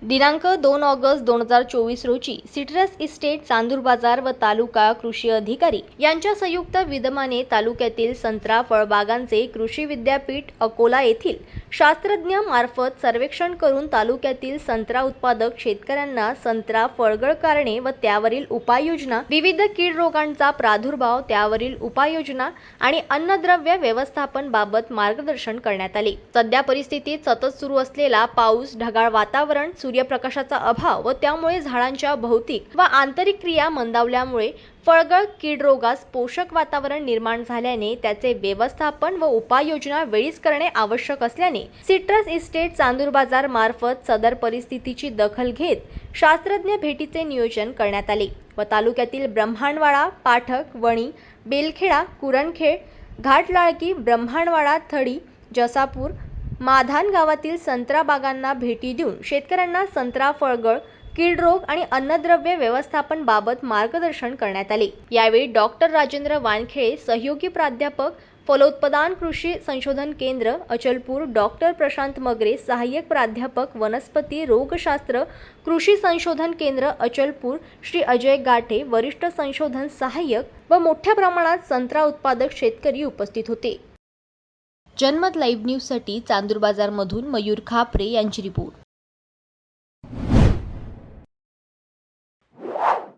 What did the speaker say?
दिनांक 2 ऑगस्ट 2024 रोजी citrus estate Chandur बाजार व तालुका कृषी अधिकारी यांच्या संयुक्त विद्यमाने तालुक्यातील संत्रा फळबागांचे कृषी विद्यापीठ अकोला येथील शास्त्रज्ञ मार्फत सर्वेक्षण करून तालुक्यातील संत्रा उत्पादक शेतकऱ्यांना संत्रा फळगळ कारणे व त्यावरील उपाययोजना, विविध कीड रोगांचा प्रादुर्भाव त्यावरील उपाययोजना आणि अन्नद्रव्य व्यवस्थापन बाबत मार्गदर्शन करण्यात आले। सध्या परिस्थितीत सतत सुरू असलेला पाऊस, ढगाळ वातावरण, सूर्यप्रकाशाचा अभाव व त्यामुळे झाडांच्या भौतिक व आंतरिक क्रिया मंदावल्यामुळे फळगळ कीड रोगास पोषक वातावरण निर्माण झाल्याने त्याचे व्यवस्थापन व उपाययोजना वेळीच करणे आवश्यक असल्याने सिट्रस इस्टेट चांदूर बाजार मार्फत सदर परिस्थितीची दखल घेत शास्त्रज्ञ भेटीचे नियोजन करण्यात आले व तालुक्यातील ब्रह्मांडवाडा, पाठक, वणी, बेलखेडा, कुरणखेड, घाटलाळकी, ब्रह्मांडवाडा, थडी, जसापूर, माधान गावातील संत्रा बागांना भेटी देऊन शेतकऱ्यांना संत्रा फळगळ कीड रोग आणि अन्नद्रव्य व्यवस्थापन बाबत मार्गदर्शन करण्यात आले। यावेळी डॉक्टर राजेंद्र वानखेडे, सहयोगी प्राध्यापक, फलोत्पादन कृषी संशोधन केंद्र अचलपूर, डॉक्टर प्रशांत मगरे, सहाय्यक प्राध्यापक, वनस्पती रोगशास्त्र कृषी संशोधन केंद्र अचलपूर, श्री अजय गाठे, वरिष्ठ संशोधन सहाय्यक व मोठ्या प्रमाणात संत्रा उत्पादक शेतकरी उपस्थित होते। जनमत लाईव्ह न्यूजसाठी चांदूर बाजारमधून मयूर खापरे यांची रिपोर्ट।